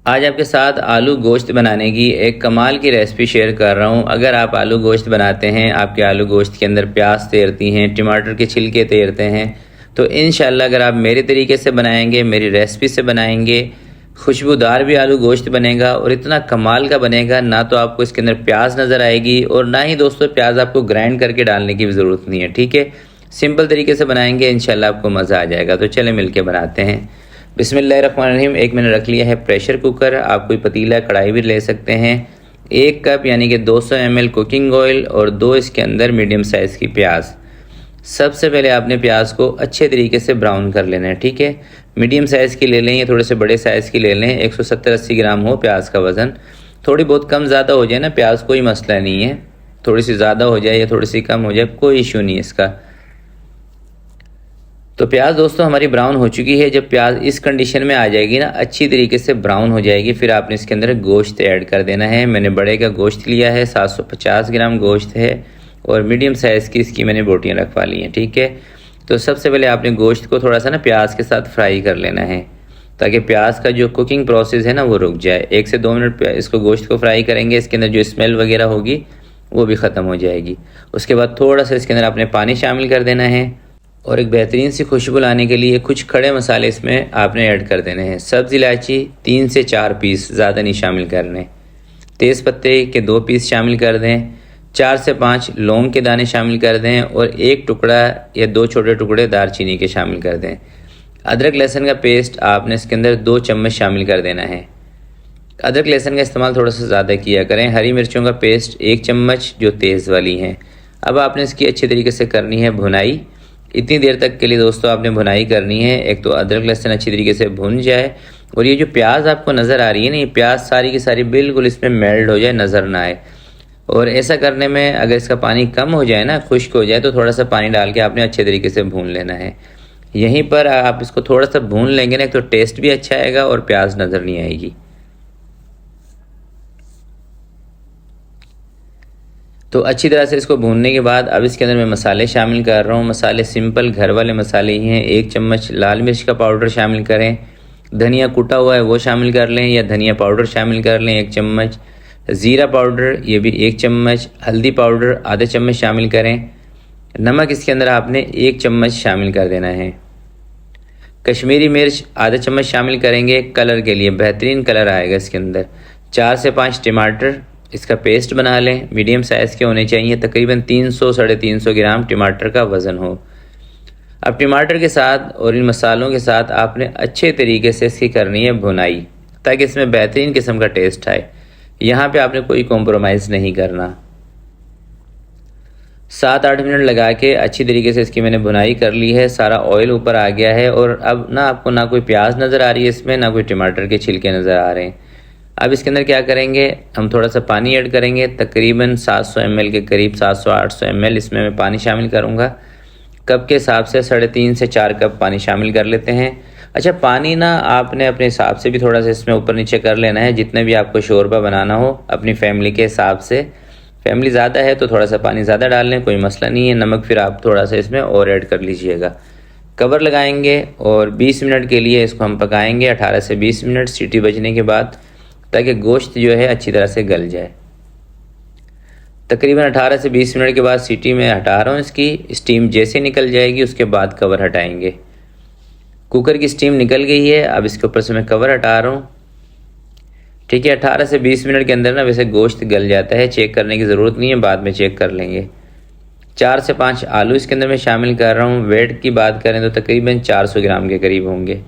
आज आपके साथ आलू गोश्त बनाने की एक कमाल की रेसिपी शेयर कर रहा हूँ। अगर आप आलू गोश्त बनाते हैं, आपके आलू गोश्त के अंदर प्याज तैरती हैं, टमाटर के छिलके तैरते हैं, तो इंशाल्लाह अगर आप मेरे तरीके से बनाएंगे, मेरी रेसिपी से बनाएंगे, खुशबूदार भी आलू गोश्त बनेगा और इतना कमाल का बनेगा। ना तो आपको इसके अंदर प्याज नज़र आएगी और ना ही दोस्तों प्याज आपको ग्राइंड करके डालने की भी ज़रूरत नहीं है। ठीक है, सिंपल तरीके से बनाएंगे, इंशाल्लाह आपको मज़ा आ जाएगा। तो चलें मिलके बनाते हैं। बिस्मिल्लाहिर्रहमानिर्रहीम। एक मैंने रख लिया है प्रेशर कुकर, आप कोई पतीला कढ़ाई भी ले सकते हैं। 1 कप यानी कि 200 ml कुकिंग ऑयल और 2 इसके अंदर मीडियम साइज़ की प्याज। सबसे पहले आपने प्याज को अच्छे तरीके से ब्राउन कर लेना है। ठीक है, मीडियम साइज़ की ले लें या थोड़े से बड़े साइज़ की ले लें। 170-80 ग्राम हो प्याज का वज़न। थोड़ी बहुत कम ज़्यादा हो जाए ना प्याज, कोई मसला नहीं है। थोड़ी सी ज़्यादा हो जाए या थोड़ी सी कम हो जाए, कोई इशू नहीं है इसका। तो प्याज दोस्तों हमारी ब्राउन हो चुकी है। जब प्याज इस कंडीशन में आ जाएगी ना, अच्छी तरीके से ब्राउन हो जाएगी, फिर आपने इसके अंदर गोश्त ऐड कर देना है। मैंने बड़े का गोश्त लिया है, 750 ग्राम गोश्त है और मीडियम साइज़ की इसकी मैंने बोटियाँ रखवा ली हैं। ठीक है, तो सबसे पहले आपने गोश्त को थोड़ा सा ना प्याज के साथ फ्राई कर लेना है, ताकि प्याज का जो कुकिंग प्रोसेस है ना वो रुक जाए। 1 से 2 मिनट इसको गोश्त को फ्राई करेंगे, इसके अंदर जो स्मेल वगैरह होगी वो भी ख़त्म हो जाएगी। उसके बाद थोड़ा सा इसके अंदर आपने पानी शामिल कर देना है और एक बेहतरीन सी खुशबू लाने के लिए कुछ खड़े मसाले इसमें आपने ऐड कर देने हैं। सब्ज़ इलायची 3 से 4 पीस, ज़्यादा नहीं शामिल करने। तेज़ पत्ते के 2 पीस शामिल कर दें। 4 से 5 लौंग के दाने शामिल कर दें और 1 टुकड़ा या 2 छोटे टुकड़े दालचीनी के शामिल कर दें। अदरक लहसुन का पेस्ट आपने इसके अंदर 2 चम्मच शामिल कर देना है। अदरक लहसुन का इस्तेमाल थोड़ा सा ज़्यादा किया करें। हरी मिर्चों का पेस्ट 1 चम्मच, जो तेज़ वाली हैं। अब आपने इसकी अच्छी तरीके से करनी है भुनाई। इतनी देर तक के लिए दोस्तों आपने भुनाई करनी है। एक तो अदरक लहसुन अच्छी तरीके से भुन जाए और ये जो प्याज आपको नज़र आ रही है ना, ये प्याज सारी की सारी बिल्कुल इसमें मेल्ट हो जाए, नज़र ना आए। और ऐसा करने में अगर इसका पानी कम हो जाए ना, खुश्क हो जाए, तो थोड़ा सा पानी डाल के आपने अच्छे तरीके से भून लेना है। यहीं पर आप इसको थोड़ा सा भून लेंगे ना, एक तो टेस्ट भी अच्छा आएगा और प्याज नज़र नहीं आएगी। तो अच्छी तरह से इसको भूनने के बाद अब इसके अंदर मैं मसाले शामिल कर रहा हूँ। मसाले सिंपल घर वाले मसाले ही हैं। 1 चम्मच लाल मिर्च का पाउडर शामिल करें। धनिया कुटा हुआ है वो शामिल कर लें या धनिया पाउडर शामिल कर लें 1 चम्मच। ज़ीरा पाउडर ये भी 1 चम्मच। हल्दी पाउडर आधा चम्मच शामिल करें। नमक इसके अंदर आपने 1 चम्मच शामिल कर देना है। कश्मीरी मिर्च आधा चम्मच शामिल करेंगे, कलर के लिए बेहतरीन कलर आएगा इसके अंदर। 4 से 5 टमाटर, इसका पेस्ट बना लें। मीडियम साइज़ के होने चाहिए, तकरीबन 300-350 ग्राम टमाटर का वज़न हो। अब टमाटर के साथ और इन मसालों के साथ आपने अच्छे तरीके से इसकी करनी है भुनाई, ताकि इसमें बेहतरीन किस्म का टेस्ट आए। यहाँ पे आपने कोई कॉम्प्रोमाइज़ नहीं करना। 7-8 मिनट लगा के अच्छी तरीके से इसकी मैंने भुनाई कर ली है। सारा ऑयल ऊपर आ गया है और अब ना आपको ना कोई प्याज नज़र आ रही है इसमें, ना कोई टमाटर के छिलके नज़र आ रहे हैं। अब इसके अंदर क्या करेंगे, हम थोड़ा सा पानी ऐड करेंगे, तकरीबन 700 ml के करीब, 700-800 ml इसमें मैं पानी शामिल करूँगा। कप के हिसाब से 3.5 से 4 कप पानी शामिल कर लेते हैं। अच्छा, पानी ना आपने अपने हिसाब से भी थोड़ा सा इसमें ऊपर नीचे कर लेना है, जितने भी आपको शोरबा बनाना हो अपनी फैमिली के हिसाब से। फैमिली ज़्यादा है तो थोड़ा सा पानी ज़्यादा डाल लें, कोई मसला नहीं है। नमक फिर आप थोड़ा सा इसमें और ऐड कर लीजिएगा। कवर लगाएंगे और 20 मिनट के लिए इसको हम पकाएंगे। 18 से 20 मिनट सीटी बजने के बाद, ताकि गोश्त जो है अच्छी तरह से गल जाए। तकरीबन 18 से 20 मिनट के बाद सीटी में हटा रहा हूँ। इसकी स्टीम जैसे निकल जाएगी उसके बाद कवर हटाएंगे। कुकर की स्टीम निकल गई है, अब इसके ऊपर से मैं कवर हटा रहा हूँ। ठीक है, 18 से 20 मिनट के अंदर ना वैसे गोश्त गल जाता है, चेक करने की ज़रूरत नहीं है, बाद में चेक कर लेंगे। 4 से 5 आलू इसके अंदर मैं शामिल कर रहा हूँ। वेट की बात करें तो तकरीबन 400 ग्राम के करीब होंगे।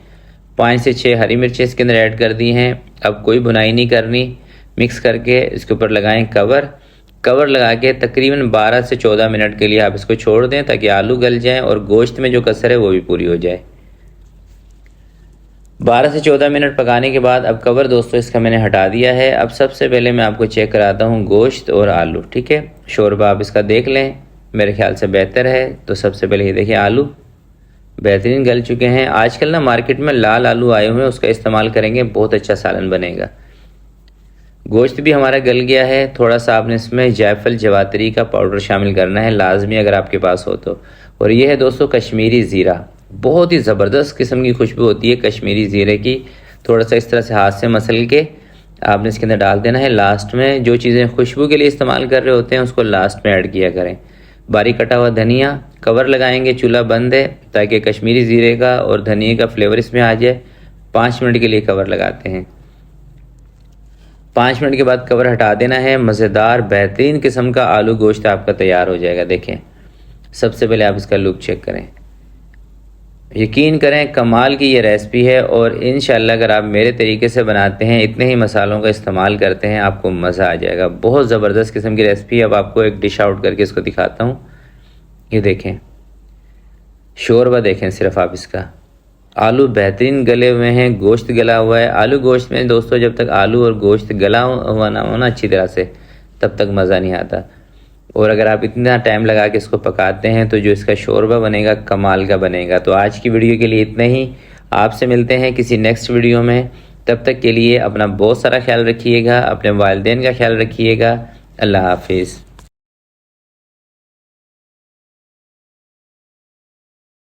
5 से 6 हरी मिर्चें इसके अंदर ऐड कर दी हैं। अब कोई भुनाई नहीं करनी, मिक्स करके इसके ऊपर लगाएं कवर लगा के तकरीबन 12 से 14 मिनट के लिए आप इसको छोड़ दें, ताकि आलू गल जाएं और गोश्त में जो कसर है वो भी पूरी हो जाए। 12 से 14 मिनट पकाने के बाद अब कवर दोस्तों इसका मैंने हटा दिया है। अब सबसे पहले मैं आपको चेक कराता हूँ गोश्त और आलू। ठीक है, शोरबा आप इसका देख लें, मेरे ख्याल से बेहतर है। तो सबसे पहले ये देखिए, आलू बेहतरीन गल चुके हैं। आजकल ना मार्केट में लाल आलू आए हुए हैं, उसका इस्तेमाल करेंगे, बहुत अच्छा सालन बनेगा। गोश्त भी हमारा गल गया है। थोड़ा सा आपने इसमें जायफल जवातरी का पाउडर शामिल करना है, लाजमी अगर आपके पास हो तो। और ये है दोस्तों कश्मीरी ज़ीरा, बहुत ही ज़बरदस्त किस्म की खुशबू होती है कश्मीरी ज़ीरे की। थोड़ा सा इस तरह से हाथ से मसल के आपने इसके अंदर डाल देना है। लास्ट में जो चीज़ें खुशबू के लिए इस्तेमाल कर रहे होते हैं उसको लास्ट में ऐड किया करें। बारीक कटा हुआ धनिया, कवर लगाएंगे, चूल्हा बंद है ताकि कश्मीरी ज़ीरे का और धनिया का फ्लेवर इसमें आ जाए। 5 मिनट के लिए कवर लगाते हैं। 5 मिनट के बाद कवर हटा देना है। मज़ेदार बेहतरीन किस्म का आलू गोश्त आपका तैयार हो जाएगा। देखें, सबसे पहले आप इसका लुक चेक करें, यकीन करें कमाल की ये रेसिपी है। और इंशाल्लाह अगर आप मेरे तरीके से बनाते हैं, इतने ही मसालों का इस्तेमाल करते हैं, आपको मज़ा आ जाएगा। बहुत ज़बरदस्त किस्म की रेसिपी। अब आपको एक डिश आउट करके इसको दिखाता हूँ। ये देखें, शोरबा देखें सिर्फ आप इसका। आलू बेहतरीन गले हुए हैं, गोश्त गला हुआ है। आलू गोश्त में दोस्तों जब तक आलू और गोश्त गला हुआ ना हो ना अच्छी तरह से, तब तक मज़ा नहीं आता। और अगर आप इतना टाइम लगा के इसको पकाते हैं तो जो इसका शोरबा बनेगा कमाल का बनेगा। तो आज की वीडियो के लिए इतना ही। आपसे मिलते हैं किसी नेक्स्ट वीडियो में। तब तक के लिए अपना बहुत सारा ख्याल रखिएगा, अपने वालिदैन का ख्याल रखिएगा। अल्लाह हाफिज़।